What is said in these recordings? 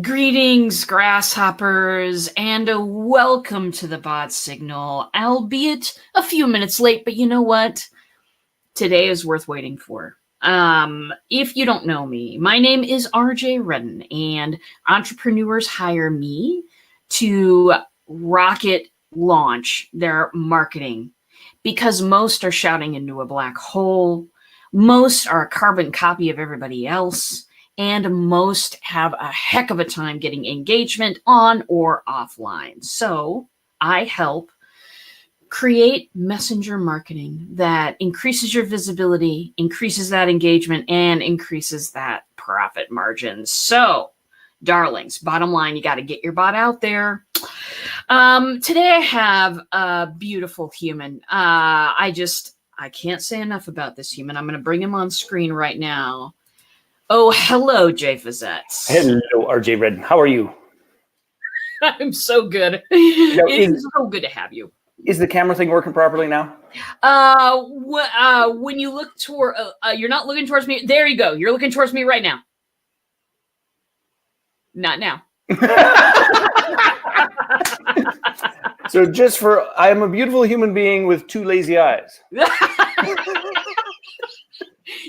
Greetings, Grasshoppers, and a welcome to the bot signal, albeit a few minutes late, but you know what? Today is worth waiting for. If you don't know me, my name is RJ Redden, and entrepreneurs hire me to rocket launch their marketing because most are shouting into a black hole, most are a carbon copy of everybody else, and most have a heck of a time getting engagement on or offline. So I help create messenger marketing that increases your visibility, increases that engagement, and increases that profit margin. So, darlings, bottom line, you got to get your bot out there. Today I have a beautiful human. I can't say enough about this human. I'm going to bring him on screen right now. Oh, hello, Jay Fiset. Hello, RJ Redden. How are you? I'm so good. It's so good to have you. Is the camera thing working properly now? When you look toward, you're not looking towards me. There you go. You're looking towards me right now. Not now. So I am a beautiful human being with two lazy eyes.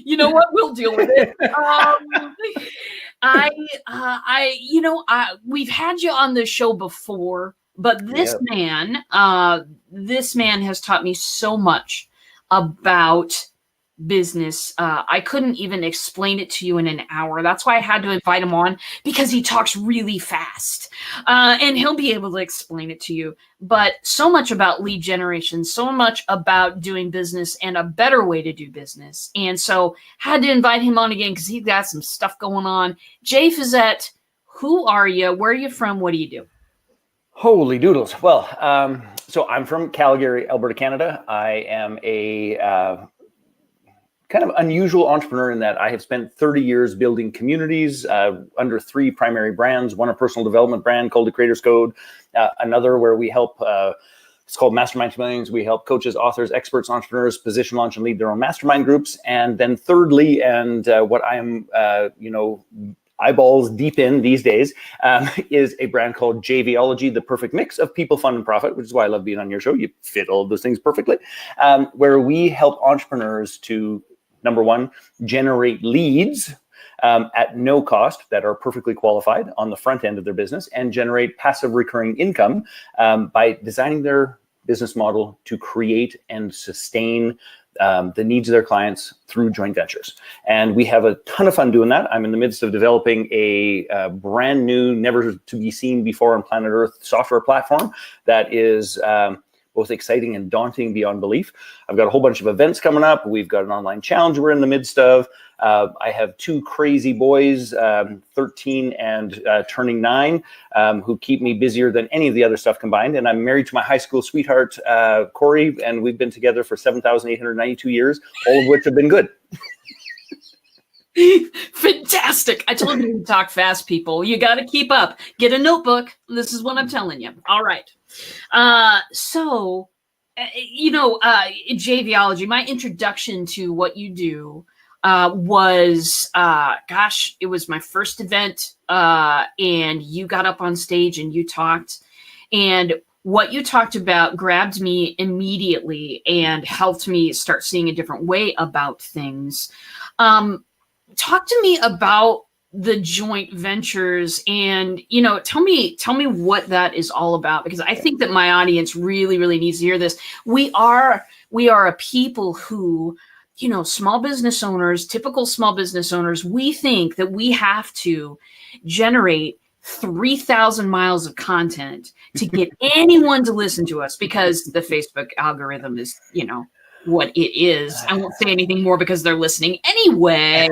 You know what? We'll deal with it. We've had you on the show before, but this man has taught me so much about business. I couldn't even explain it to you in an hour. That's why I had to invite him on, because he talks really fast, and he'll be able to explain it to you. But so much about lead generation, so much about doing business and a better way to do business. And so had to invite him on again because he's got some stuff going on. Jay Fiset, who are you? Where are you from? What do you do? Holy doodles. Well, so I'm from Calgary, Alberta, Canada. I am a kind of unusual entrepreneur in that I have spent 30 years building communities under three primary brands. One, a personal development brand called The Creators Code. Another where we help, it's called Mastermind to Millions. We help coaches, authors, experts, entrepreneurs position, launch, and lead their own mastermind groups. And then thirdly, and what I am, eyeballs deep in these days, is a brand called JVology, the perfect mix of people, fun, and profit, which is why I love being on your show. You fit all of those things perfectly, where we help entrepreneurs to, number one, generate leads at no cost that are perfectly qualified on the front end of their business, and generate passive recurring income by designing their business model to create and sustain the needs of their clients through joint ventures. And we have a ton of fun doing that. I'm in the midst of developing a brand new, never to be seen before on planet Earth software platform that is both exciting and daunting beyond belief. I've got a whole bunch of events coming up. We've got an online challenge we're in the midst of. I have two crazy boys, 13 and turning 9, who keep me busier than any of the other stuff combined. And I'm married to my high school sweetheart, Corey, and we've been together for 7,892 years, all of which have been good. Fantastic. I told you to talk fast, people. You got to keep up. Get a notebook. This is what I'm telling you. All right. JVology, my introduction to what you do was, it was my first event, and you got up on stage and you talked, and what you talked about grabbed me immediately and helped me start seeing a different way about things. Talk to me about the joint ventures, and tell me what that is all about, because I think that my audience really, really needs to hear this. We are a people who, small business owners, typical small business owners, we think that we have to generate 3,000 miles of content to get anyone to listen to us, because the Facebook algorithm is, what it is. I won't say anything more because they're listening anyway.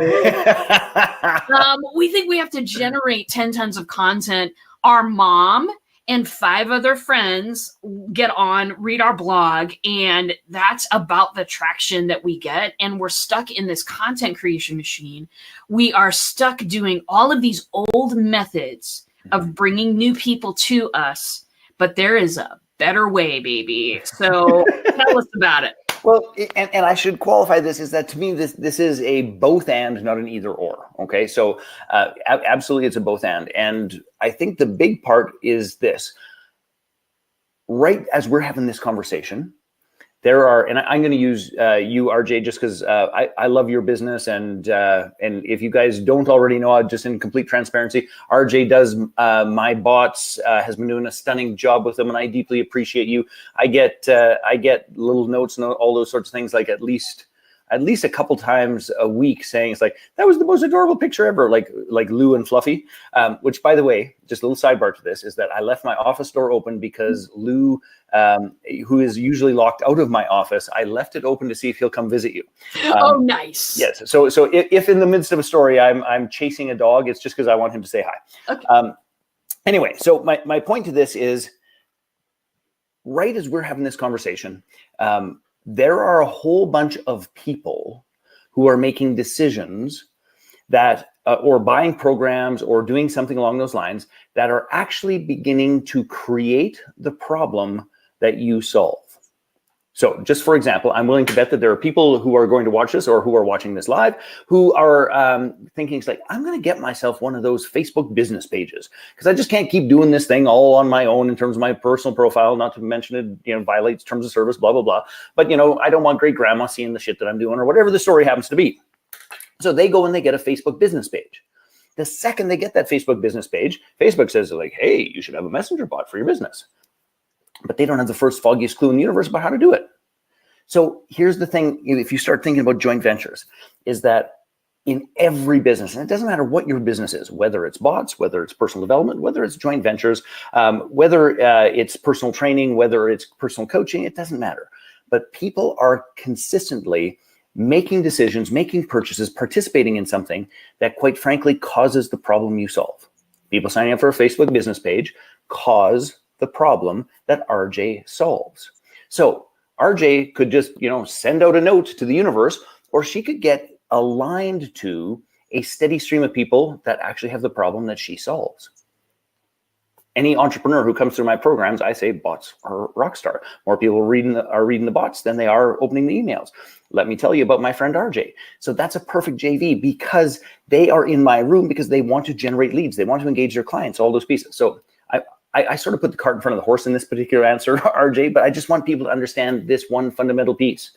We think we have to generate 10 tons of content. Our mom and 5 other friends get on, read our blog, and that's about the traction that we get. And we're stuck in this content creation machine. We are stuck doing all of these old methods of bringing new people to us, but there is a better way, baby. So tell us about it. Well, and I should qualify this, is that to me, this is a both and, not an either or. Okay. So absolutely, it's a both and. And I think the big part is this: right as we're having this conversation, there are, and I'm going to use you, RJ, just because I love your business, and if you guys don't already know, just in complete transparency, RJ does my bots, has been doing a stunning job with them, and I deeply appreciate you. I get little notes and all those sorts of things, like at least a couple times a week, saying it's like, that was the most adorable picture ever, like Lou and Fluffy. Which, by the way, just a little sidebar to this, is that I left my office door open because Lou, who is usually locked out of my office, I left it open to see if he'll come visit you. Oh, nice. Yes. So if in the midst of a story I'm chasing a dog, it's just because I want him to say hi. Okay. Anyway, so my point to this is, right as we're having this conversation, there are a whole bunch of people who are making decisions that, or buying programs or doing something along those lines, that are actually beginning to create the problem that you solve. So just for example, I'm willing to bet that there are people who are going to watch this, or who are watching this live, who are thinking, it's like, I'm going to get myself one of those Facebook business pages, because I just can't keep doing this thing all on my own in terms of my personal profile, not to mention it, violates terms of service, blah, blah, blah. But, I don't want great grandma seeing the shit that I'm doing, or whatever the story happens to be. So they go and they get a Facebook business page. The second they get that Facebook business page, Facebook says, like, hey, you should have a messenger bot for your business. But they don't have the first foggiest clue in the universe about how to do it. So here's the thing, if you start thinking about joint ventures, is that in every business, and it doesn't matter what your business is, whether it's bots, whether it's personal development, whether it's joint ventures, whether it's personal training, whether it's personal coaching, it doesn't matter. But people are consistently making decisions, making purchases, participating in something that, quite frankly, causes the problem you solve. People signing up for a Facebook business page cause the problem that RJ solves. So RJ could just, send out a note to the universe, or she could get aligned to a steady stream of people that actually have the problem that she solves. Any entrepreneur who comes through my programs, I say bots are rock star. More people are reading the bots than they are opening the emails. Let me tell you about my friend RJ. So that's a perfect JV, because they are in my room because they want to generate leads. They want to engage their clients, all those pieces. So I sort of put the cart in front of the horse in this particular answer, RJ, but I just want people to understand this one fundamental piece.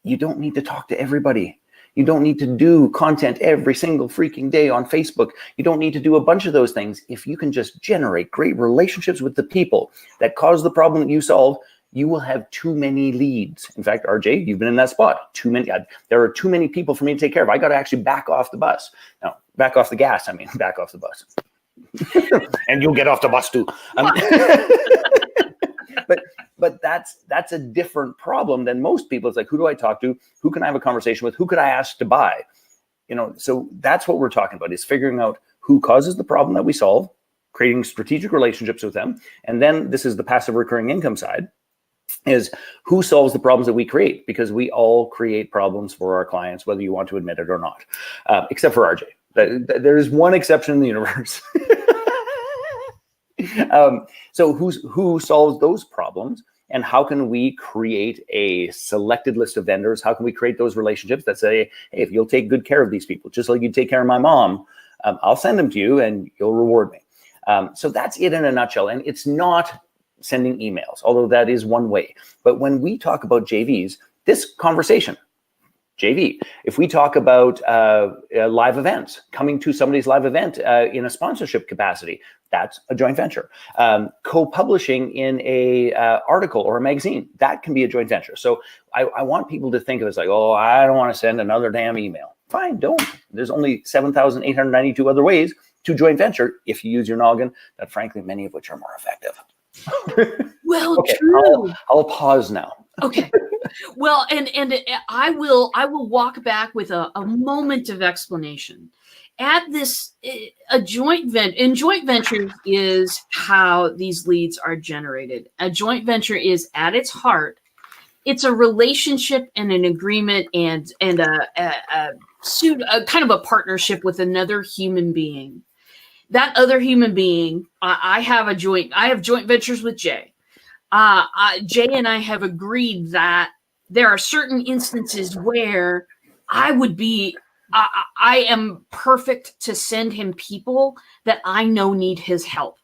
You don't need to talk to everybody. You don't need to do content every single freaking day on Facebook. You don't need to do a bunch of those things. If you can just generate great relationships with the people that cause the problem that you solve, you will have too many leads. In fact, RJ, you've been in that spot. Too many. There are too many people for me to take care of. I got to actually back off the bus. Now, back off the gas. I mean, back off the bus. And you'll get off the bus too. But that's a different problem than most people. It's like, who do I talk to? Who can I have a conversation with? Who could I ask to buy? So that's what we're talking about, is figuring out who causes the problem that we solve, creating strategic relationships with them. And then this is the passive recurring income side, is who solves the problems that we create, because we all create problems for our clients, whether you want to admit it or not, except for RJ. There is one exception in the universe. So who solves those problems, and how can we create a selected list of vendors? How can we create those relationships that say, hey, if you'll take good care of these people, just like you take care of my mom, I'll send them to you and you'll reward me. So that's it in a nutshell. And it's not sending emails, although that is one way. But when we talk about JVs, this conversation, JV, if we talk about live events, coming to somebody's live event in a sponsorship capacity, that's a joint venture. Co-publishing in a article or a magazine, that can be a joint venture. So I want people to think of it as like, oh, I don't want to send another damn email. Fine, don't. There's only 7,892 other ways to joint venture if you use your noggin, that frankly, many of which are more effective. Well, okay, true. I'll pause now. Okay. Well, and I will walk back with a moment of explanation. At this, in joint ventures is how these leads are generated. A joint venture is, at its heart, it's a relationship and an agreement and a kind of a partnership with another human being. That other human being, I have joint ventures with Jay. Jay and I have agreed that there are certain instances where I am perfect to send him people that I know need his help.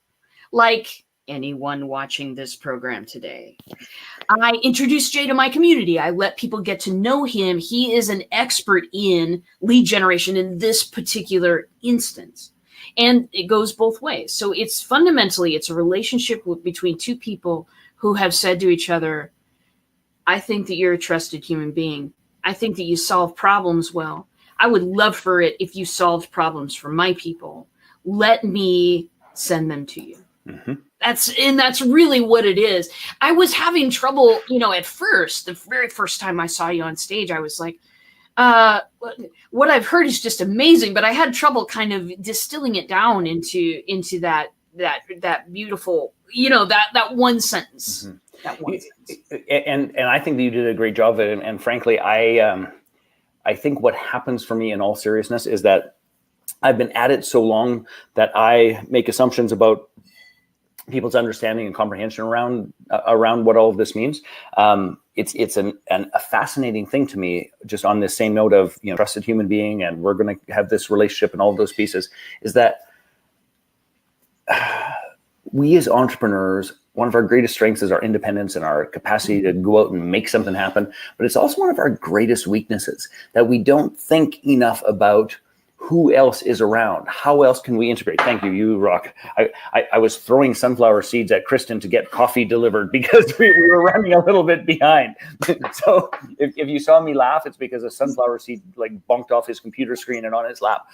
Like anyone watching this program today. I introduced Jay to my community. I let people get to know him. He is an expert in lead generation in this particular instance. And it goes both ways. So it's fundamentally, it's a relationship between two people who have said to each other, I think that you're a trusted human being. I think that you solve problems well. I would love for it if you solved problems for my people. Let me send them to you. Mm-hmm. That's really what it is. I was having trouble, at first, the very first time I saw you on stage, I was like, what I've heard is just amazing, but I had trouble kind of distilling it down into that beautiful, that one sentence. Mm-hmm. That one sentence. And I think that you did a great job of it. And frankly, I think what happens for me in all seriousness is that I've been at it so long that I make assumptions about people's understanding and comprehension around what all of this means. It's a fascinating thing to me, just on this same note of, trusted human being, and we're going to have this relationship and all of those pieces, is that we as entrepreneurs, one of our greatest strengths is our independence and our capacity to go out and make something happen. But it's also one of our greatest weaknesses, that we don't think enough about who else is around. How else can we integrate? Thank you. You rock. I was throwing sunflower seeds at Kristen to get coffee delivered because we were running a little bit behind. So if you saw me laugh, it's because a sunflower seed bonked off his computer screen and on his lap.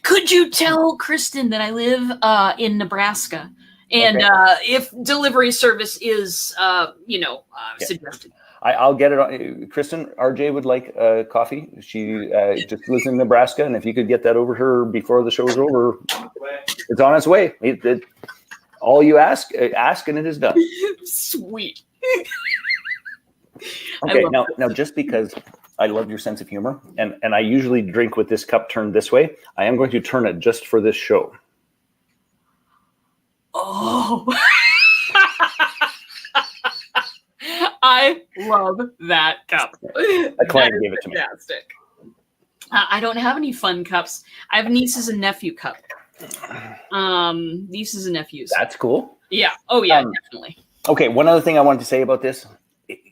Could you tell Kristen that I live in Nebraska? And if delivery service is, suggested. I'll get it on. Kristen, RJ would like coffee. She just lives in Nebraska, and if you could get that over to her before the show's over, it's on its way. All you ask, and it is done. Sweet. Okay, now just because I love your sense of humor, and I usually drink with this cup turned this way, I am going to turn it just for this show. Oh. I love that cup. A client gave it to me. Fantastic. I don't have any fun cups. I have nieces and nephew cup. Nieces and nephews. That's cool. Yeah. Oh yeah, definitely. Okay. One other thing I wanted to say about this,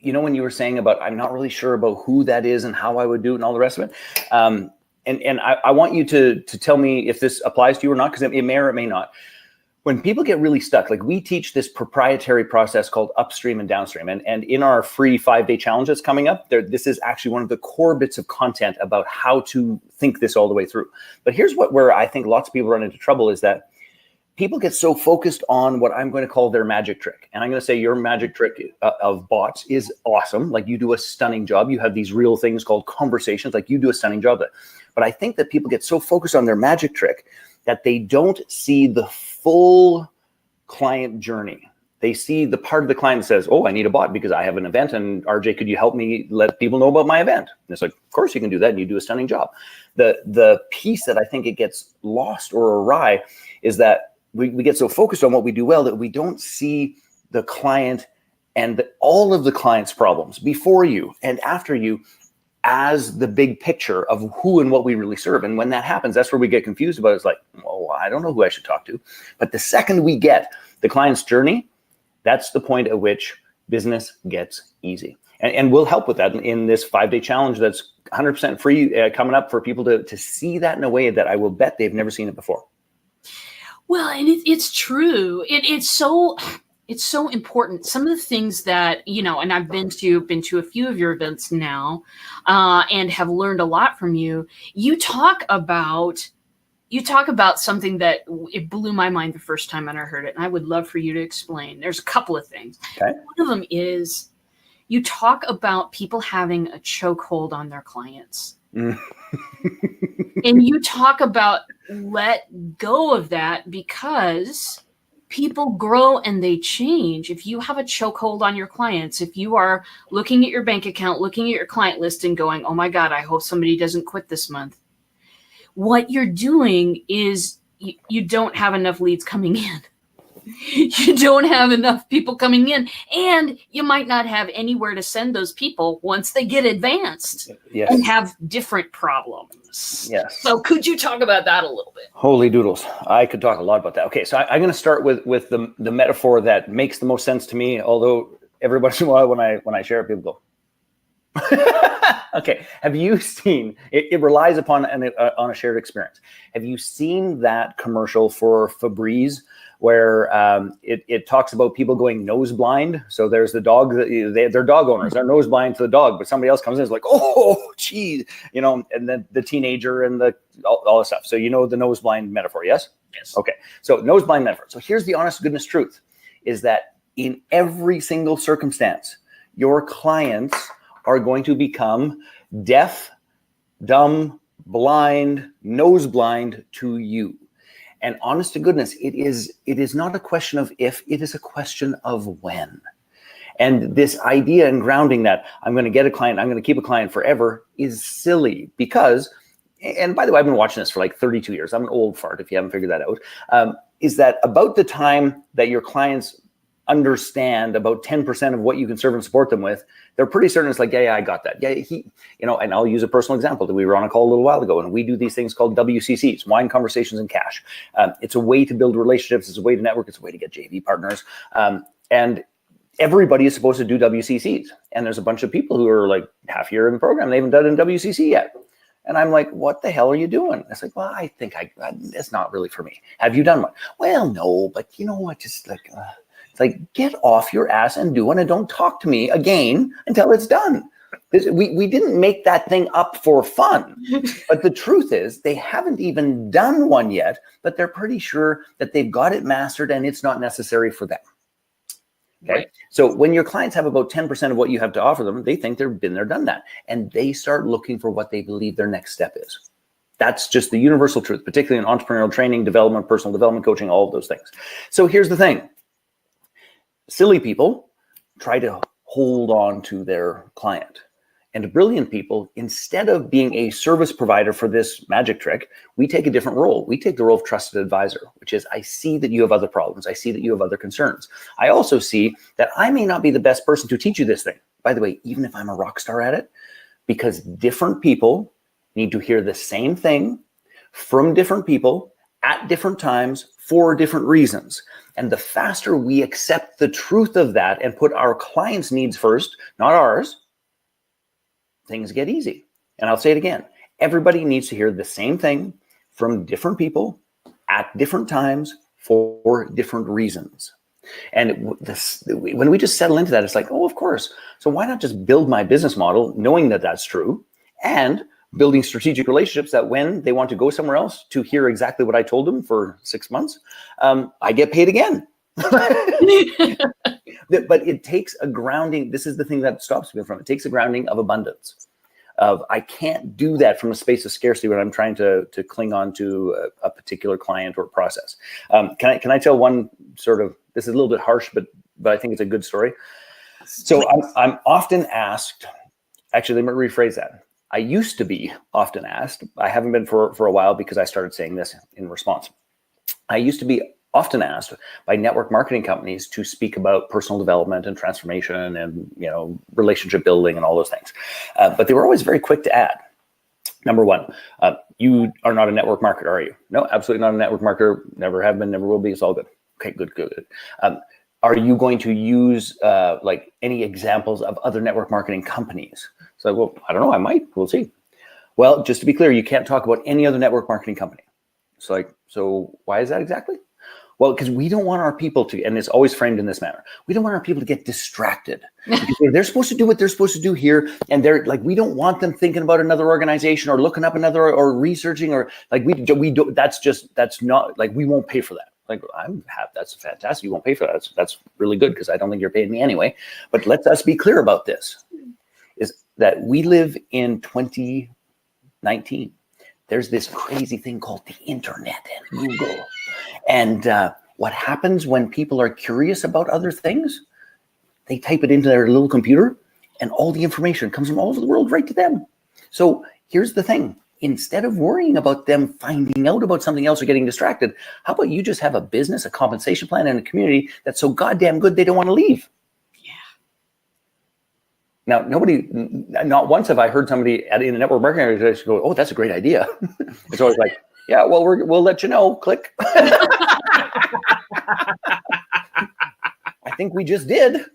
when you were saying about, I'm not really sure about who that is and how I would do it and all the rest of it. And I want you to tell me if this applies to you or not, because it may or it may not. When people get really stuck, we teach this proprietary process called upstream and downstream. And in our free 5-day challenge that's coming up, this is actually one of the core bits of content about how to think this all the way through. But here's where I think lots of people run into trouble, is that people get so focused on what I'm going to call their magic trick. And I'm going to say your magic trick of bots is awesome. You do a stunning job. You have these real things called conversations. You do a stunning job there. But I think that people get so focused on their magic trick that they don't see the full client journey. They see the part of the client that says, oh, I need a bot because I have an event, and RJ, could you help me let people know about my event? And it's like, of course you can do that, and you do a stunning job. The piece that I think it gets lost or awry is that we get so focused on what we do well that we don't see the client and all of the client's problems before you and after you as the big picture of who and what we really serve. And when that happens, that's where we get confused about it. It's like, well, I don't know who I should talk to. But the second we get the client's journey, that's the point at which business gets easy. And we'll help with that in this 5-day challenge that's 100% free coming up for people to see that in a way that I will bet they've never seen it before. Well, and it's true. It's so important. Some of the things that, and I've been to a few of your events now, and have learned a lot from you. You talk about something that it blew my mind the first time I heard it, and I would love for you to explain. There's a couple of things. Okay. One of them is you talk about people having a chokehold on their clients. And you talk about let go of that because people grow and they change. If you have a chokehold on your clients, if you are looking at your bank account, looking at your client list and going, oh my God, I hope somebody doesn't quit this month. What you're doing is you don't have enough leads coming in. you don't have enough people coming in, and you might not have anywhere to send those people once they get advanced and have different problems. Yes. So could you talk about that a little bit? Holy doodles. I could talk a lot about that. Okay, so I'm going to start with the metaphor that makes the most sense to me, although every once in a while when I share it, people go, okay, have you seen, it relies upon on a shared experience. Have you seen that commercial for Febreze where it talks about people going nose blind? So there's the dog, they're dog owners, they're nose blind to the dog, but somebody else comes in and is like, oh, geez, and then the teenager and all this stuff. So the nose blind metaphor, yes? Yes. Okay, so nose blind metaphor. So here's the honest goodness truth, is that in every single circumstance, your clients are going to become deaf, dumb, blind, nose blind to you. And honest to goodness, it is not a question of if, it is a question of when. And this idea and grounding that I'm going to get a client, I'm going to keep a client forever is silly because, and by the way, I've been watching this for like 32 years. I'm an old fart if you haven't figured that out, is that about the time that your clients understand about 10% of what you can serve and support them with, they're pretty certain it's like, yeah, I got that. Yeah, and I'll use a personal example that we were on a call a little while ago, and we do these things called WCCs, wine conversations and cash. It's a way to build relationships. It's a way to network. It's a way to get JV partners. And everybody is supposed to do WCCs. And there's a bunch of people who are like half year in the program. They haven't done a WCC yet. And I'm like, what the hell are you doing? It's like, well, I think it's not really for me. Have you done one? Well, no, but you know what? Just like, it's like, get off your ass and do one, and don't talk to me again until it's done. We didn't make that thing up for fun. But the truth is they haven't even done one yet, but they're pretty sure that they've got it mastered and it's not necessary for them. Okay. Right. So when your clients have about 10% of what you have to offer them, they think they've been there, done that. And they start looking for what they believe their next step is. That's just the universal truth, particularly in entrepreneurial training, development, personal development, coaching, all of those things. So here's the thing. Silly people try to hold on to their client. And brilliant people, instead of being a service provider for this magic trick, we take a different role. We take the role of trusted advisor, which is, I see that you have other problems. I see that you have other concerns. I also see that I may not be the best person to teach you this thing. By the way, even if I'm a rock star at it, because different people need to hear the same thing from different people at different times for different reasons. And the faster we accept the truth of that and put our clients' needs first, not ours, things get easy. And I'll say it again. Everybody needs to hear the same thing from different people at different times for different reasons. And when we just settle into that, it's like, oh, of course. So why not just build my business model knowing that that's true, and building strategic relationships that when they want to go somewhere else to hear exactly what I told them for 6 months, I get paid again. But it takes a grounding. This is the thing that stops me from it. It takes a grounding of abundance. I can't do that from a space of scarcity when I'm trying to cling on to a particular client or process. Can I tell one sort of, this is a little bit harsh, but I think it's a good story. So I'm often asked, actually, let me rephrase that. I used to be often asked, I haven't been for a while because I started saying this in response. I used to be often asked by network marketing companies to speak about personal development and transformation and relationship building and all those things. But they were always very quick to add. Number one, you are not a network marketer, are you? No, absolutely not a network marketer. Never have been, never will be. It's all good. Okay, good. Are you going to use like any examples of other network marketing companies? So, well, I don't know. I might. We'll see. Well, just to be clear, you can't talk about any other network marketing company. It's like, so why is that exactly? Well, because we don't want our people to, and it's always framed in this manner, we don't want our people to get distracted. They're supposed to do what they're supposed to do here. And they're like, we don't want them thinking about another organization or looking up another or researching or like we do. That's not like, we won't pay for that. Like that's fantastic. You won't pay for that. That's really good because I don't think you're paying me anyway. But let us be clear about this, is that we live in 2019. There's this crazy thing called the internet and Google. And what happens when people are curious about other things, they type it into their little computer and all the information comes from all over the world right to them. So here's the thing. instead of worrying about them finding out about something else or getting distracted, how about you just have a business, a compensation plan, and a community that's so goddamn good they don't want to leave? Yeah. Now, not once have I heard somebody in the network marketing organization go, "Oh, that's a great idea." It's always like, "Yeah, well, we'll let you know." Click. I think we just did.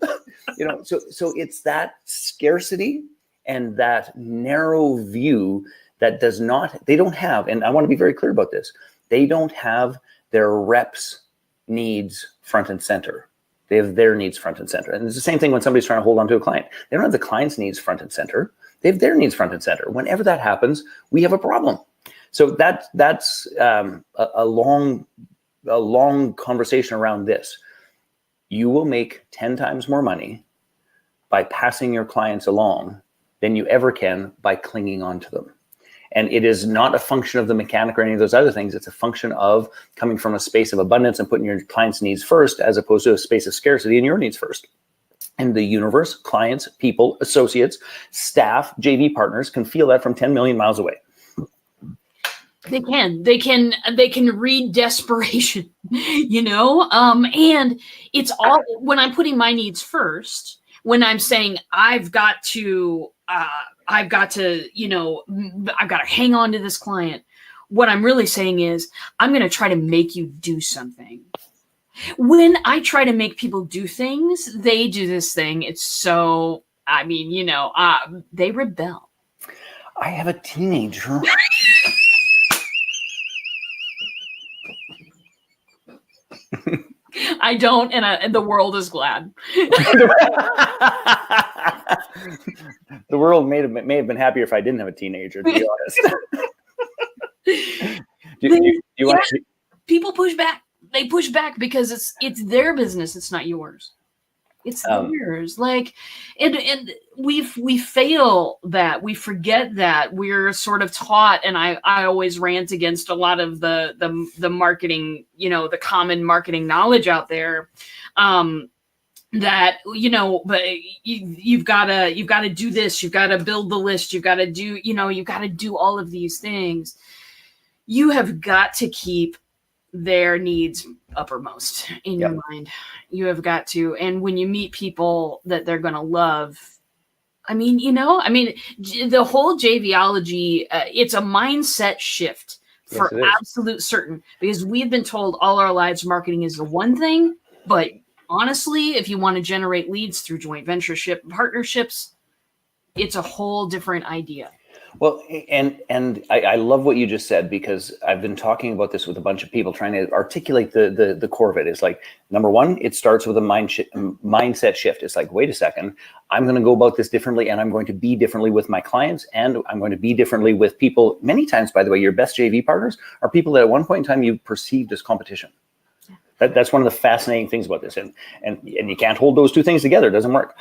So it's that scarcity and that narrow view that they don't have, and I want to be very clear about this, they don't have their reps' needs front and center. They have their needs front and center. And it's the same thing when somebody's trying to hold on to a client. They don't have the client's needs front and center. They have their needs front and center. Whenever that happens, we have a problem. So that's a long conversation around this. You will make 10 times more money by passing your clients along than you ever can by clinging on to them. And it is not a function of the mechanic or any of those other things. It's a function of coming from a space of abundance and putting your clients' needs first, as opposed to a space of scarcity and your needs first. And the universe, clients, people, associates, staff, JV partners can feel that from 10 million miles away. They can read desperation, and it's all, when I'm putting my needs first, when I'm saying I've got to hang on to this client, what I'm really saying is I'm going to try to make you do something. When I try to make people do things, they do this thing. It's so, they rebel. I have a teenager. I don't, and the world is glad. The world may have been happier if I didn't have a teenager, to be honest. People push back. They push back because it's their business. It's not yours. It's theirs. And we fail that. We forget that. We're sort of taught, and I always rant against a lot of the marketing, the common marketing knowledge out there. That, but you've got to do this. You've got to build the list. You've got to do, you've got to do all of these things. You have got to keep their needs uppermost in your mind. You have got to. And when you meet people that they're going to love, the whole JVology, it's a mindset shift for absolute certain, because we've been told all our lives marketing is the one thing, but honestly, if you want to generate leads through joint ventureship partnerships, it's a whole different idea. Well, and I love what you just said, because I've been talking about this with a bunch of people, trying to articulate the core of it. It's like, number one, it starts with a mindset shift. It's like, wait a second, I'm going to go about this differently, and I'm going to be differently with my clients, and I'm going to be differently with people. Many times, by the way, your best JV partners are people that at one point in time you perceived as competition. That's one of the fascinating things about this, and you can't hold those two things together. It doesn't work.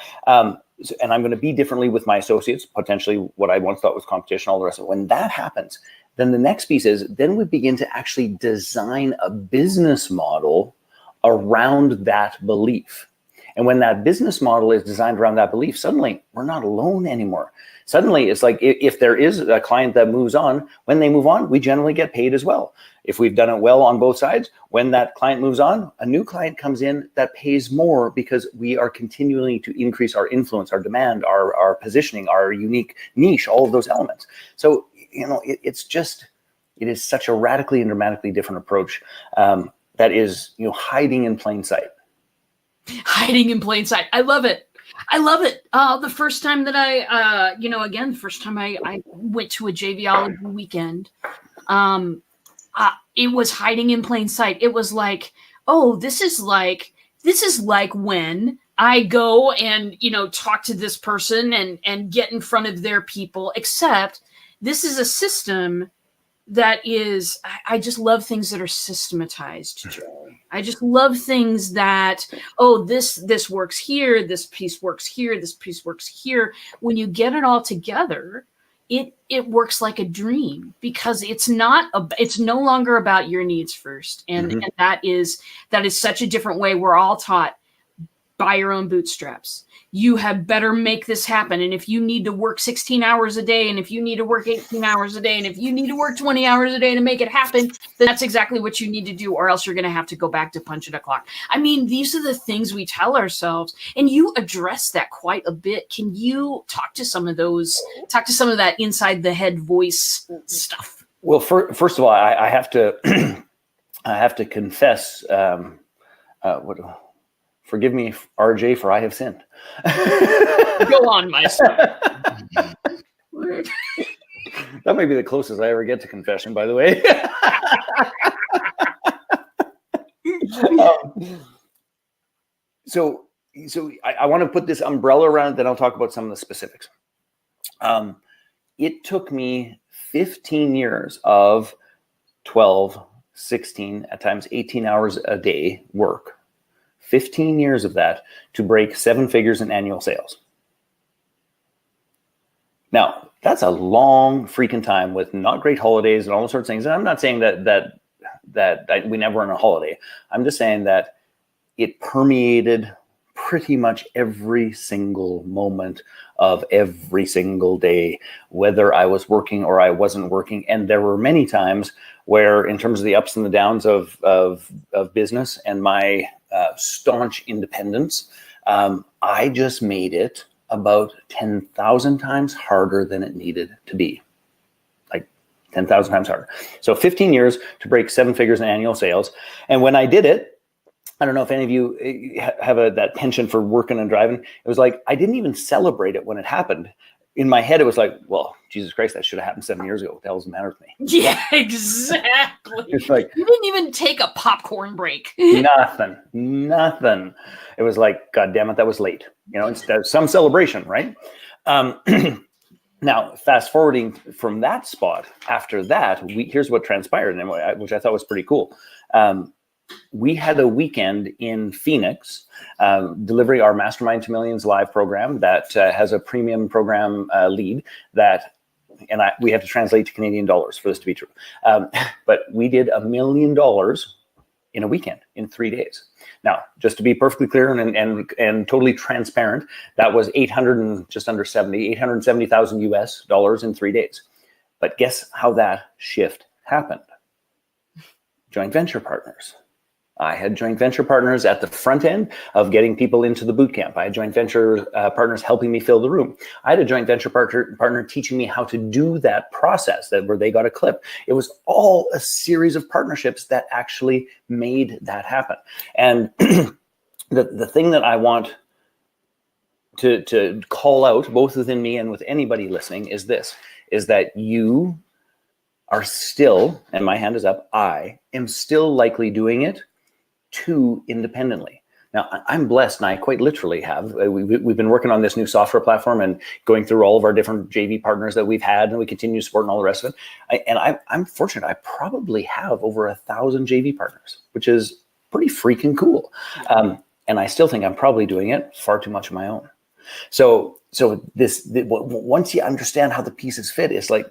And I'm going to be differently with my associates, potentially what I once thought was competition, all the rest of it. When that happens, then the next piece is, then we begin to actually design a business model around that belief. And when that business model is designed around that belief, suddenly we're not alone anymore. Suddenly it's like, if there is a client that moves on, when they move on, we generally get paid as well. If we've done it well on both sides, when that client moves on, a new client comes in that pays more, because we are continuing to increase our influence, our demand, our positioning, our unique niche, all of those elements. So, it is such a radically and dramatically different approach that is, hiding in plain sight. Hiding in plain sight. I love it. The first time that the first time I went to a JVology weekend, it was hiding in plain sight. It was like, oh, this is like when I go and, talk to this person and get in front of their people, except this is a system that is, I just love things that are systematized, Joey. I just love things that, oh, this works here, this piece works here, this piece works here. When you get it all together, it works like a dream, because it's no longer about your needs first. And, and that is such a different way. We're all taught by your own bootstraps. You had better make this happen. And if you need to work 16 hours a day, and if you need to work 18 hours a day, and if you need to work 20 hours a day to make it happen, then that's exactly what you need to do, or else you're going to have to go back to punching a clock. I mean, these are the things we tell ourselves, and you address that quite a bit. Can you talk to some of that inside the head voice stuff? Well, first of all, I have to, I have to confess, forgive me, RJ, for I have sinned. Go on, my son. That might be the closest I ever get to confession, by the way. So I want to put this umbrella around it, then I'll talk about some of the specifics. It took me 15 years of 12, 16, at times 18 hours a day work. 15 years of that to break 7 figures in annual sales. Now, that's a long freaking time with not great holidays and all those sorts of things. And I'm not saying that we never went on a holiday. I'm just saying that it permeated pretty much every single moment of every single day, whether I was working or I wasn't working. And there were many times where, in terms of the ups and the downs of business and my staunch independence, I just made it about 10,000 times harder than it needed to be. Like 10,000 times harder. So 15 years to break 7 figures in annual sales. And when I did it, I don't know if any of you have that penchant for working and driving. It was like, I didn't even celebrate it when it happened. In my head, it was like, well, Jesus Christ, that should have happened 7 years ago. What the hell does it matter with me? Yeah, exactly. It's like, you didn't even take a popcorn break. Nothing. It was like, God damn it, that was late. You know, instead some celebration, right? Now, fast forwarding from that spot, after that, here's what transpired, and which I thought was pretty cool. We had a weekend in Phoenix delivering our Mastermind to Millions live program that has a premium program lead that, and we have to translate to Canadian dollars for this to be true. But we did $1 million in a weekend in 3 days. Now, just to be perfectly clear and totally transparent, that was $870,000 US dollars in 3 days. But guess how that shift happened? Joint venture partners. I had joint venture partners at the front end of getting people into the boot camp. I had joint venture partners helping me fill the room. I had a joint venture partner teaching me how to do that process, where they got a clip. It was all a series of partnerships that actually made that happen. And the thing that I want to call out, both within me and with anybody listening, is this, is that you are still, and my hand is up, I am still likely doing it too independently. Now, I'm blessed, and I quite literally have. We've been working on this new software platform and going through all of our different JV partners that we've had, and we continue to support and all the rest of it. I'm fortunate. I probably have over 1,000 JV partners, which is pretty freaking cool. And I still think I'm probably doing it far too much on my own. So once you understand how the pieces fit, it's like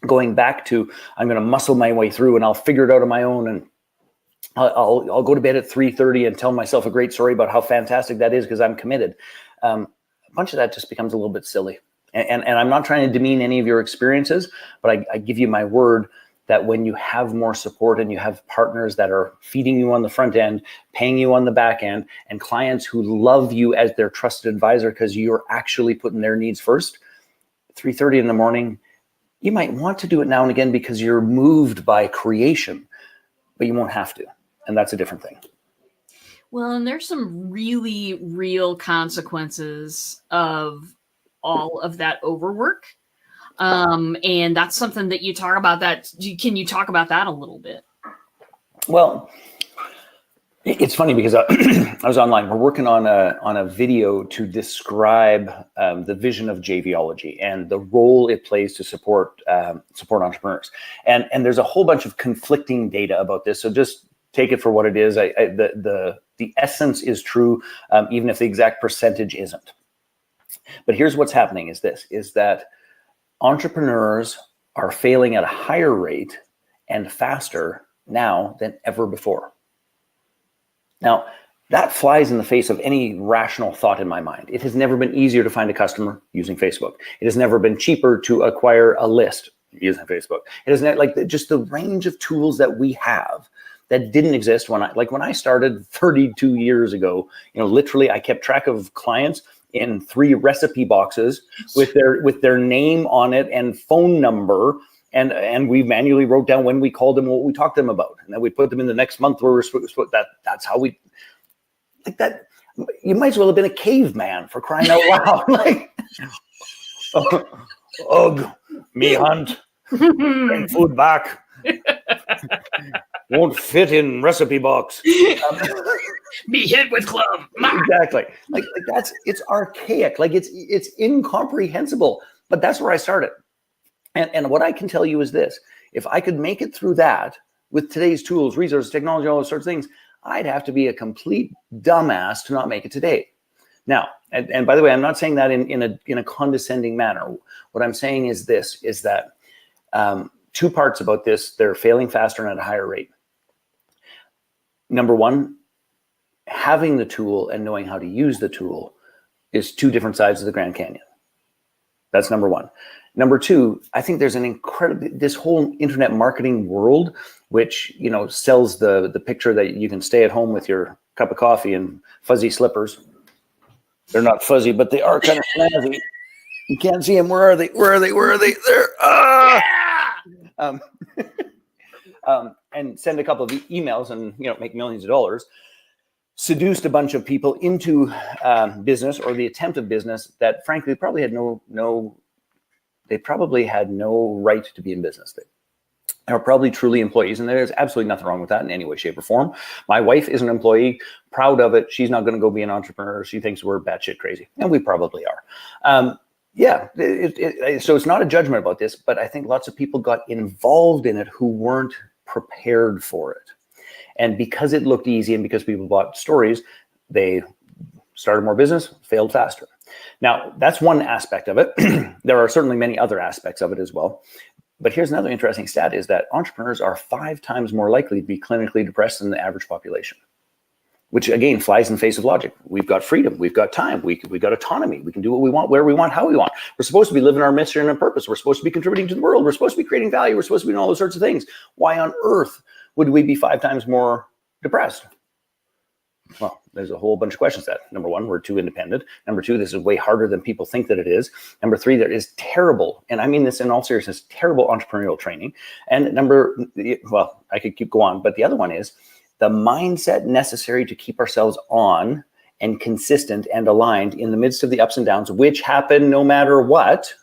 going back to, I'm going to muscle my way through, and I'll figure it out on my own, and I'll go to bed at 3:30 and tell myself a great story about how fantastic that is because I'm committed. A bunch of that just becomes a little bit silly. And I'm not trying to demean any of your experiences, but I give you my word that when you have more support and you have partners that are feeding you on the front end, paying you on the back end, and clients who love you as their trusted advisor because you're actually putting their needs first, 3:30 in the morning, you might want to do it now and again because you're moved by creation, but you won't have to. And that's a different thing. Well, and there's some really real consequences of all of that overwork. And that's something that you talk about. Can you talk about that a little bit? Well, it's funny because I was online. We're working on a video to describe the vision of JVology and the role it plays to support entrepreneurs. And there's a whole bunch of conflicting data about this. So just take it for what it is. The essence is true, even if the exact percentage isn't. But here's what's happening: is that entrepreneurs are failing at a higher rate and faster now than ever before. Now, That flies in the face of any rational thought in my mind. It has never been easier to find a customer using Facebook. It has never been cheaper to acquire a list using Facebook. It isn't like just the range of tools that we have that didn't exist when I started 32 years ago. Literally, I kept track of clients in 3 recipe boxes with their name on it and phone number. And we manually wrote down when we called them, what we talked to them about. And then we put them in the next month where we're supposed to, that's how we, like that. You might as well have been a caveman, for crying out loud. Like, ugh, me hunt, bring food back. Won't fit in recipe box. Be hit with club. Exactly. Like it's archaic. Like it's incomprehensible. But that's where I started. And what I can tell you is this: if I could make it through that with today's tools, resources, technology, all those sorts of things, I'd have to be a complete dumbass to not make it today. Now, and by the way, I'm not saying that in a condescending manner. What I'm saying is this: is that 2 parts about this, they're failing faster and at a higher rate. Number 1, having the tool and knowing how to use the tool is 2 different sides of the Grand Canyon. That's number 1. Number 2, I think there's this whole internet marketing world, which, sells the picture that you can stay at home with your cup of coffee and fuzzy slippers. They're not fuzzy, but they are kind of snazzy. You can't see them. Where are they? Where are they? Where are they? There. And send a couple of emails and make millions of dollars. Seduced a bunch of people into business or the attempt of business that, frankly, probably had they probably had no right to be in business. They are probably truly employees, and there's absolutely nothing wrong with that in any way, shape, or form. My wife is an employee, proud of it. She's not going to go be an entrepreneur. She thinks we're batshit crazy, and we probably are. So it's not a judgment about this, but I think lots of people got involved in it who weren't prepared for it. And because it looked easy and because people bought stories, they started more business, failed faster. Now, that's one aspect of it. There are certainly many other aspects of it as well. But here's another interesting stat, is that entrepreneurs are 5 times more likely to be clinically depressed than the average population, which again flies in the face of logic. We've got freedom, we've got time, we've got autonomy, we can do what we want, where we want, how we want. We're supposed to be living our mission and purpose. We're supposed to be contributing to the world. We're supposed to be creating value. We're supposed to be doing all those sorts of things. Why on earth would we be 5 times more depressed? Well, there's a whole bunch of questions to that. Number 1, we're too independent. Number 2, this is way harder than people think that it is. Number 3, there is terrible, and I mean this in all seriousness, terrible entrepreneurial training. And I could keep going on, but the other one is the mindset necessary to keep ourselves on and consistent and aligned in the midst of the ups and downs, which happen no matter what,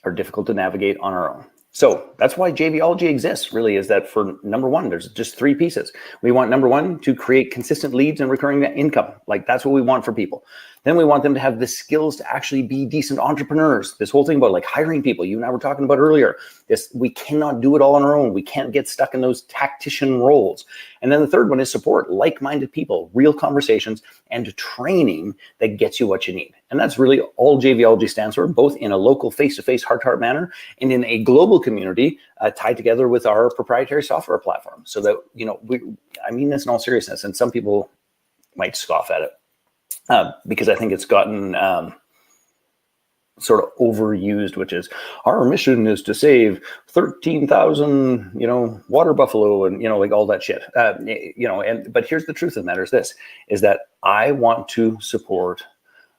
are difficult to navigate on our own. So that's why JVology exists, really, is that for number 1, there's just 3 pieces. We want, number 1, to create consistent leads and recurring income. Like, that's what we want for people. Then we want them to have the skills to actually be decent entrepreneurs. This whole thing about like hiring people, you and I were talking about earlier, we cannot do it all on our own. We can't get stuck in those tactician roles. And then the third one is support like-minded people, real conversations, and training that gets you what you need. And that's really all JVology stands for, both in a local face-to-face, heart-to-heart manner and in a global community tied together with our proprietary software platform. So that, I mean this in all seriousness, and some people might scoff at it because I think it's gotten sort of overused, which is our mission is to save 13,000, water buffalo and, like all that shit. But here's the truth of the matter is this, is that I want to support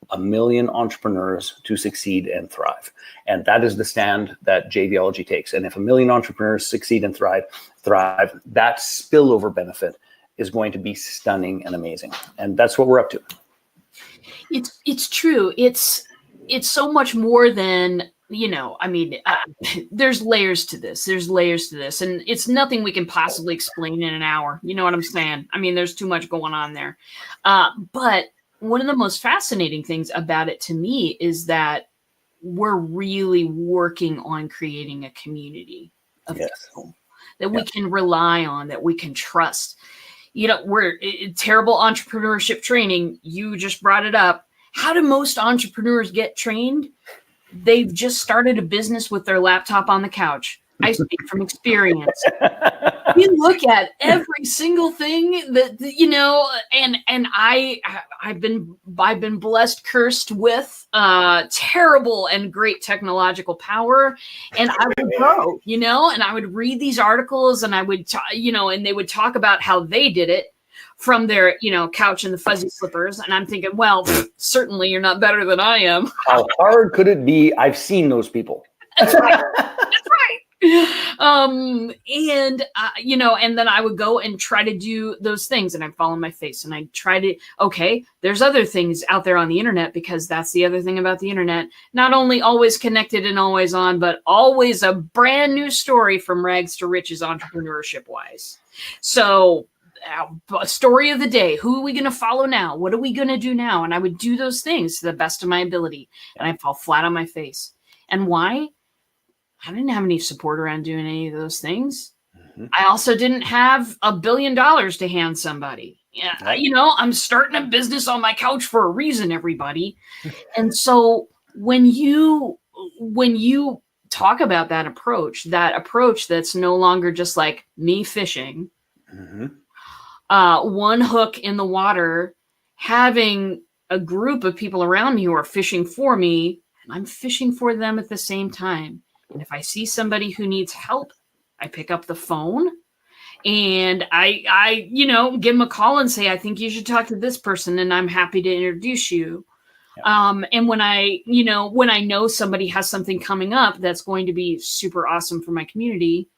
1 million entrepreneurs to succeed and thrive. And that is the stand that JVology takes. And if 1 million entrepreneurs succeed and thrive, that spillover benefit is going to be stunning and amazing. And that's what we're up to. It's true. It's so much more than, there's layers to this. And it's nothing we can possibly explain in an hour. You know what I'm saying? I mean, there's too much going on there. But one of the most fascinating things about it to me is that we're really working on creating a community of people that we can rely on, that we can trust. We're terrible entrepreneurship training. You just brought it up. How do most entrepreneurs get trained? They've just started a business with their laptop on the couch. I speak from experience. We look at every single thing that and I've been blessed, cursed with terrible and great technological power, and I would go, and I would read these articles, and I would and they would talk about how they did it from their couch in the fuzzy slippers, and I'm thinking, well, certainly you're not better than I am. How hard could it be? I've seen those people. That's right. That's right. And then I would go and try to do those things, and I'd fall on my face, and I'd try to, okay, there's other things out there on the internet, because that's the other thing about the internet. Not only always connected and always on, but always a brand new story from rags to riches, entrepreneurship wise. So story of the day, who are we going to follow now? What are we going to do now? And I would do those things to the best of my ability, and I'd fall flat on my face. And why? I didn't have any support around doing any of those things. Mm-hmm. I also didn't have $1 billion to hand somebody. I'm starting a business on my couch for a reason, everybody. And so when you talk about that approach that's no longer just like me fishing, mm-hmm. One hook in the water, having a group of people around me who are fishing for me, and I'm fishing for them at the same time. And if I see somebody who needs help, I pick up the phone and I give them a call and say, I think you should talk to this person, and I'm happy to introduce you. Yeah. And when I know somebody has something coming up that's going to be super awesome for my community,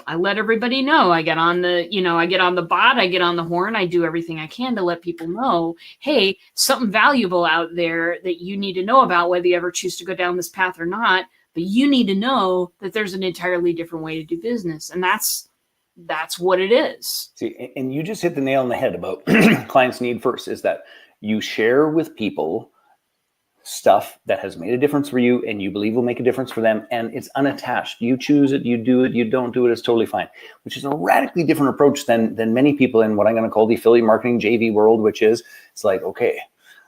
I let everybody know. I get on the bot, I get on the horn, I do everything I can to let people know, hey, something valuable out there that you need to know about, whether you ever choose to go down this path or not. But you need to know that there's an entirely different way to do business. And that's what it is. See, and you just hit the nail on the head about clients need first, is that you share with people stuff that has made a difference for you and you believe will make a difference for them, and it's unattached. You choose it, you do it, you don't do it, it's totally fine, which is a radically different approach than many people in what I'm going to call the affiliate marketing JV world, which is, it's like, okay,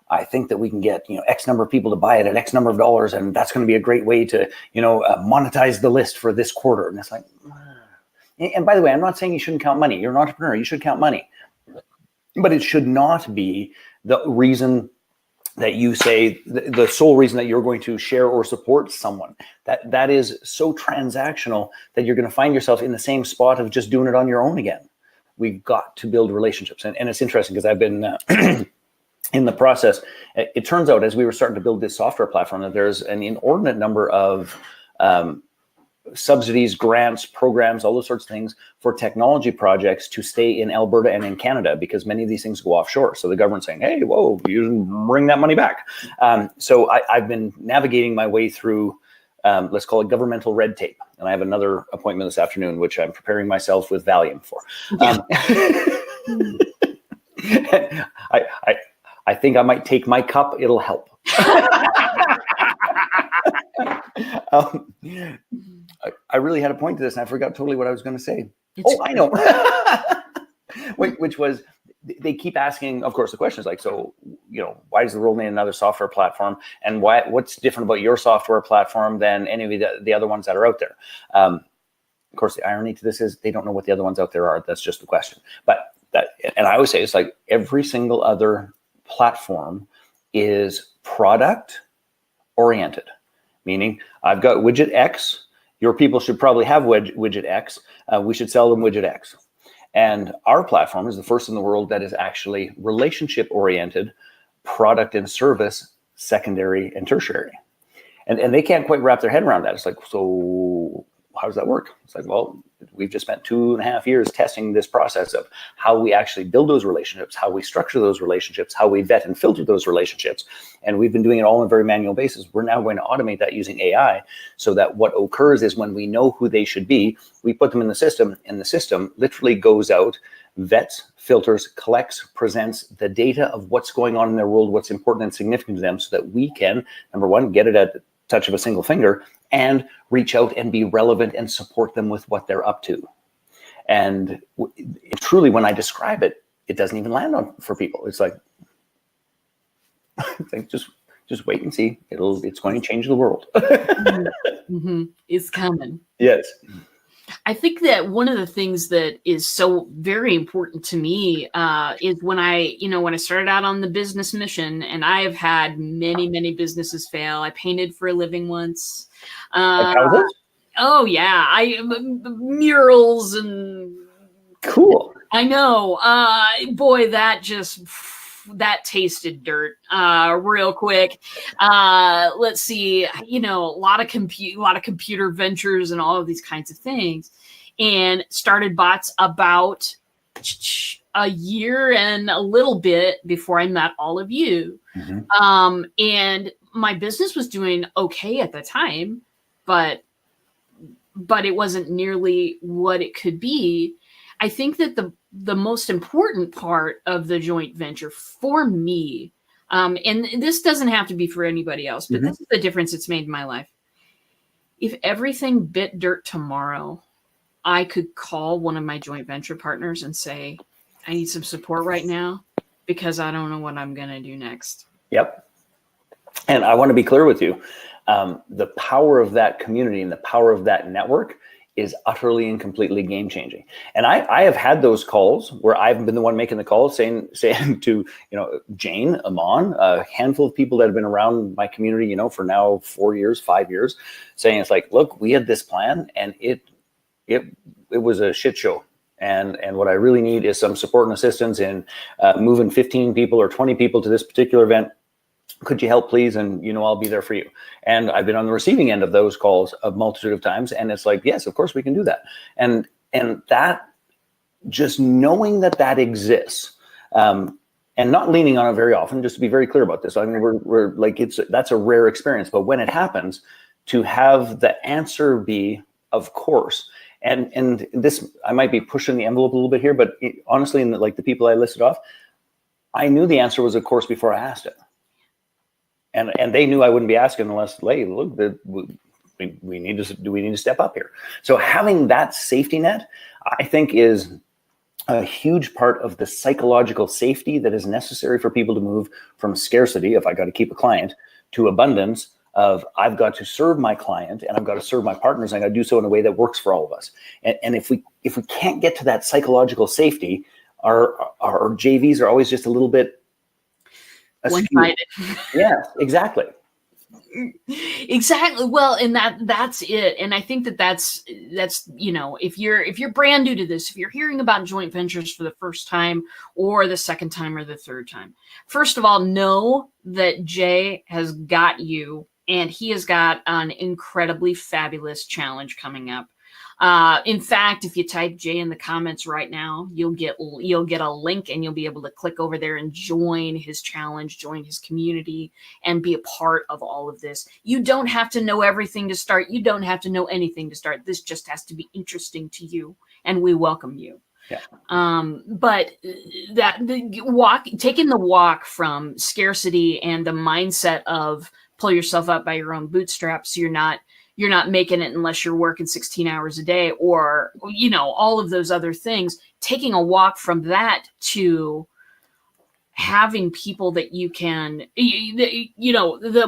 I think that we can get X number of people to buy it at X number of dollars, and that's going to be a great way to monetize the list for this quarter. And it's like, and by the way, I'm not saying you shouldn't count money. You're an entrepreneur, you should count money, but it should not be the reason that you say the sole reason that you're going to share or support someone. That is so transactional that you're going to find yourself in the same spot of just doing it on your own again. We've got to build relationships, and it's interesting because I've been in the process, it turns out as we were starting to build this software platform that there's an inordinate number of subsidies, grants, programs, all those sorts of things for technology projects to stay in Alberta and in Canada, because many of these things go offshore. So the government's saying, hey, whoa, you bring that money back. So I've been navigating my way through, let's call it governmental red tape. And I have another appointment this afternoon, which I'm preparing myself with Valium for. I think I might take my cup. It'll help. I really had a point to this, and I forgot totally what I was going to say. I know. Which was, they keep asking, of course, the question is like, so, why does the world need another software platform? And what's different about your software platform than any of the other ones that are out there? Of course, the irony to this is they don't know what the other ones out there are. That's just the question. And I always say, it's like every single other platform is product oriented, meaning I've got widget X. Your people should probably have widget X. We should sell them widget X. And our platform is the first in the world that is actually relationship oriented, product and service, secondary and tertiary. And they can't quite wrap their head around that. It's like, so how does that work? It's like, well, we've just spent 2.5 years testing this process of how we actually build those relationships, how we structure those relationships, how we vet and filter those relationships. And we've been doing it all on a very manual basis. We're now going to automate that using AI, so that what occurs is when we know who they should be, we put them in the system, and the system literally goes out, vets, filters, collects, presents the data of what's going on in their world, what's important and significant to them, so that we can, number one, get it at the touch of a single finger, and reach out and be relevant and support them with what they're up to. And truly, when I describe it, it doesn't even land for people. It's like just wait and see. It's going to change the world. Mm-hmm. It's coming. Yes. I think that one of the things that is so very important to me is when I started out on the business mission, and I have had many businesses fail. I painted for a living once. Like houses? Oh yeah, murals and Cool. I know. Boy, that tasted dirt real quick. Let's see, a lot of computer ventures and all of these kinds of things, and started bots about a year and a little bit before I met all of you. Mm-hmm. And my business was doing okay at the time, but it wasn't nearly what it could be. I think that the most important part of the joint venture for me, and this doesn't have to be for anybody else, but this is the difference it's made in my life. If everything bit dirt tomorrow, I could call one of my joint venture partners and say, I need some support right now because I don't know what I'm going to do next. Yep. And I want to be clear with you. The power of that community and the power of that network is utterly and completely game changing. And I have had those calls where I've been the one making the calls saying to, Jane, Amon, a handful of people that have been around my community, for now 4 years, 5 years, saying it's like, look, we had this plan and it was a shit show. And what I really need is some support and assistance in moving 15 people or 20 people to this particular event. Could you help, please? And, I'll be there for you. And I've been on the receiving end of those calls a multitude of times. And it's like, yes, of course we can do that. And that, just knowing that exists, and not leaning on it very often, just to be very clear about this. I mean, we're like, that's a rare experience, but when it happens, to have the answer be, of course. And this, I might be pushing the envelope a little bit here, but honestly, in the people I listed off, I knew the answer was of course before I asked it. And they knew I wouldn't be asking unless, hey, look, we need to step up here. So having that safety net, I think, is a huge part of the psychological safety that is necessary for people to move from scarcity, if I got to keep a client, to abundance of I've got to serve my client and I've got to serve my partners. And I got to do so in a way that works for all of us. And if we can't get to that psychological safety, our JVs are always just a little bit one-sided. Yeah, exactly. Exactly. Well, and that's it. And I think that's if you're brand new to this, if you're hearing about joint ventures for the first time or the second time or the third time, first of all, know that Jay has got you, and he has got an incredibly fabulous challenge coming up. In fact, if you type Jay in the comments right now, you'll get a link and you'll be able to click over there and join his challenge, join his community, and be a part of all of this. You don't have to know everything to start. You don't have to know anything to start. This just has to be interesting to you, and we welcome you. Yeah. But taking the walk from scarcity and the mindset of pull yourself up by your own bootstraps, you're not making it unless you're working 16 hours a day, or, all of those other things. Taking a walk from that to having people that you can, the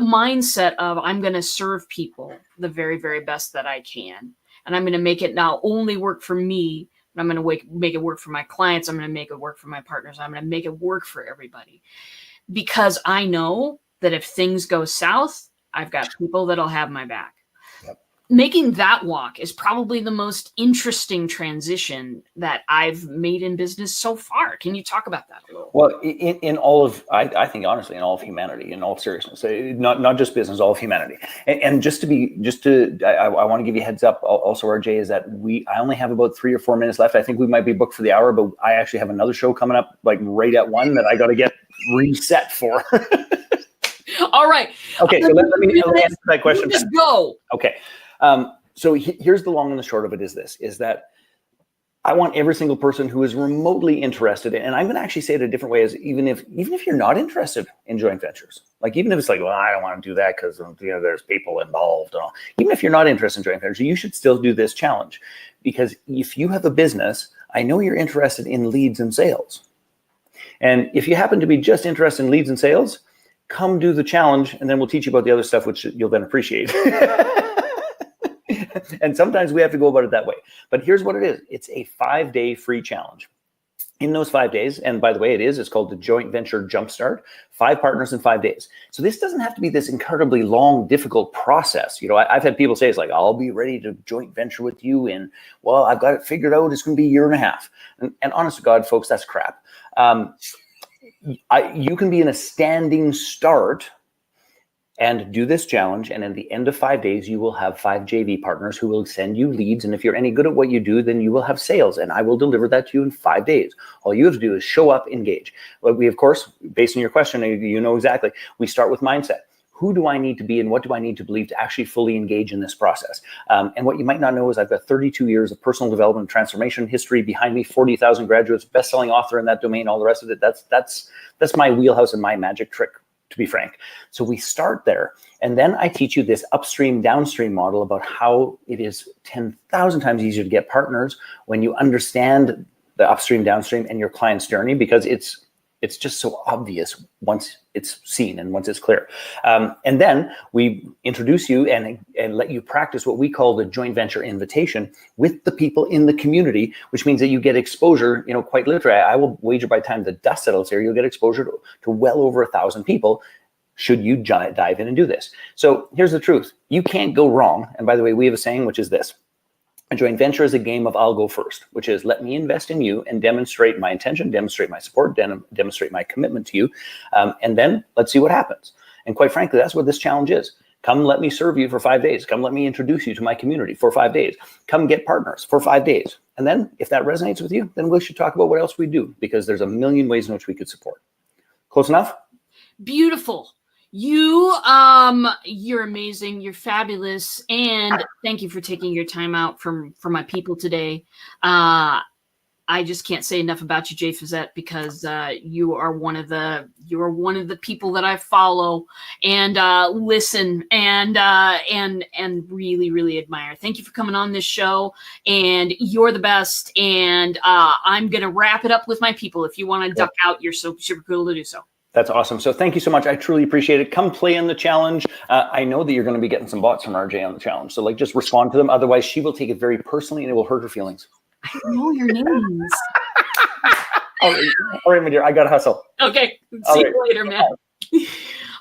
mindset of I'm going to serve people the very, very best that I can. And I'm going to make it not only work for me, but I'm going to make it work for my clients. I'm going to make it work for my partners. I'm going to make it work for everybody. Because I know that if things go south, I've got people that'll have my back. Making that walk is probably the most interesting transition that I've made in business so far. Can you talk about that a little? Well, in all of, I think honestly, in all of humanity, in all seriousness, not just business, all of humanity. And I want to give you a heads up also, RJ, is that I only have about 3 or 4 minutes left. I think we might be booked for the hour, but I actually have another show coming up like right at 1 that I got to get reset for. All right. Okay. So let me answer that question. Just go. Okay. So here's the long and the short of it is that I want every single person who is remotely interested in, and I'm going to actually say it a different way, is even if you're not interested in joint ventures, like even if it's like, well, I don't want to do that because there's people involved and all. Even if you're not interested in joint ventures, you should still do this challenge, because if you have a business, I know you're interested in leads and sales. And if you happen to be just interested in leads and sales, come do the challenge, and then we'll teach you about the other stuff, which you'll then appreciate. And sometimes we have to go about it that way. But here's what it is. It's a 5-day free challenge. In those 5 days, and by the way, it's called the Joint Venture Jumpstart, 5 partners in 5 days. So this doesn't have to be this incredibly long, difficult process. I've had people say, it's like, I'll be ready to joint venture with you in, well, I've got it figured out. It's going to be a year and a half. And honest to God, folks, that's crap. You can be in a standing start and do this challenge. And at the end of 5 days, you will have 5 JV partners who will send you leads. And if you're any good at what you do, then you will have sales. And I will deliver that to you in 5 days. All you have to do is show up, engage. But we, of course, based on your question, you know exactly, we start with mindset. Who do I need to be and what do I need to believe to actually fully engage in this process? And what you might not know is I've got 32 years of personal development and transformation history behind me, 40,000 graduates, best-selling author in that domain, all the rest of it. That's my wheelhouse and my magic trick, to be frank. So we start there. And then I teach you this upstream, downstream model about how it is 10,000 times easier to get partners when you understand the upstream, downstream, and your client's journey, because it's just so obvious once it's seen and once it's clear. And then we introduce you and let you practice what we call the joint venture invitation with the people in the community, which means that you get exposure, quite literally. I will wager by the time the dust settles here, you'll get exposure to well over 1,000 people should you dive in and do this. So here's the truth. You can't go wrong. And by the way, we have a saying, which is this. A joint venture is a game of I'll go first, which is let me invest in you and demonstrate my intention, demonstrate my support, demonstrate my commitment to you. And then let's see what happens. And quite frankly, that's what this challenge is. Come let me serve you for 5 days. Come let me introduce you to my community for 5 days. Come get partners for 5 days. And then if that resonates with you, then we should talk about what else we do, because there's a million ways in which we could support. Close enough? Beautiful. You're amazing. You're fabulous. And thank you for taking your time out for my people today. I just can't say enough about you, Jay Fiset, because you are one of the people that I follow and listen and really, really admire. Thank you for coming on this show, and you're the best. And I'm gonna wrap it up with my people. If you want to duck out, you're so super cool to do so. That's awesome. So thank you so much. I truly appreciate it. Come play in the challenge. I know that you're going to be getting some bots from RJ on the challenge. So just respond to them. Otherwise, she will take it very personally and it will hurt her feelings. I don't know your names. All right, my dear. I got to hustle. Okay. See you later, man.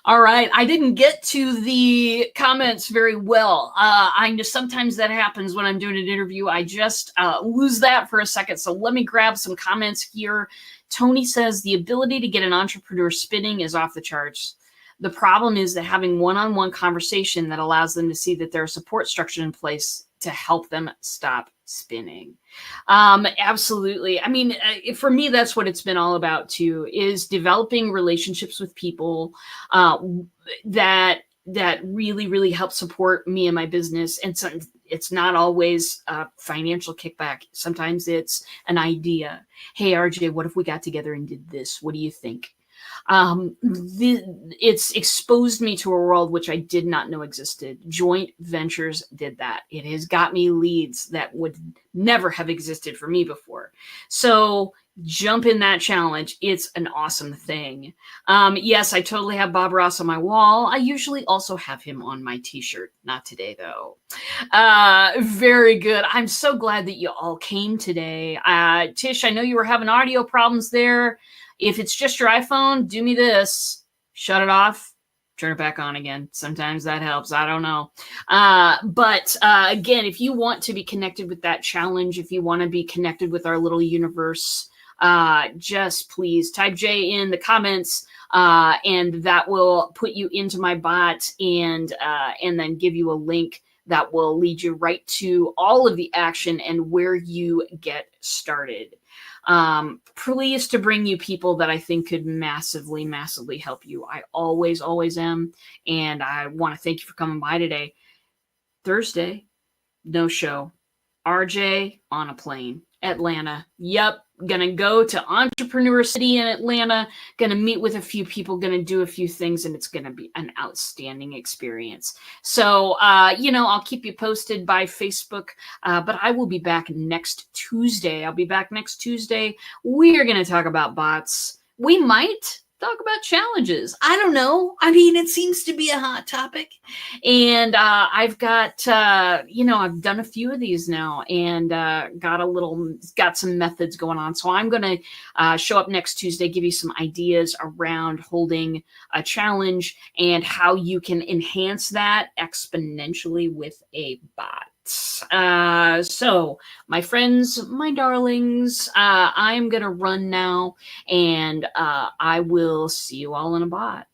All right. I didn't get to the comments very well. I know sometimes that happens when I'm doing an interview. I just lose that for a second. So let me grab some comments here. Tony says the ability to get an entrepreneur spinning is off the charts. The problem is that having one-on-one conversation that allows them to see that there's a support structure in place to help them stop spinning. Absolutely. I mean, for me, that's what it's been all about too, is developing relationships with people that really, really help support me and my business. And so it's not always a financial kickback. Sometimes it's an idea. Hey, RJ, what if we got together and did this? What do you think? It's exposed me to a world which I did not know existed. Joint ventures did that. It has got me leads that would never have existed for me before. So jump in that challenge. It's an awesome thing. Yes, I totally have Bob Ross on my wall. I usually also have him on my t-shirt. Not today, though. Very good. I'm so glad that you all came today. Tish, I know you were having audio problems there. If it's just your iPhone, do me this. Shut it off. Turn it back on again. Sometimes that helps. I don't know. But again, if you want to be connected with that challenge, if you want to be connected with our little universe, just please type J in the comments, and that will put you into my bot and then give you a link that will lead you right to all of the action and where you get started. Pleased to bring you people that I think could massively, massively help you. I always, always am. And I want to thank you for coming by today. Thursday, no show. RJ on a plane. Atlanta. Yep. Gonna go to Entrepreneur City in Atlanta. Gonna meet with a few people. Gonna do a few things, and it's gonna be an outstanding experience. So, I'll keep you posted by Facebook, but I will be back next Tuesday. We are gonna talk about bots. We might talk about challenges. I don't know. I mean, it seems to be a hot topic. And I've got, I've done a few of these now and got some methods going on. So I'm going to show up next Tuesday, give you some ideas around holding a challenge and how you can enhance that exponentially with a bot. So my friends, my darlings, I'm going to run now and I will see you all in a bot.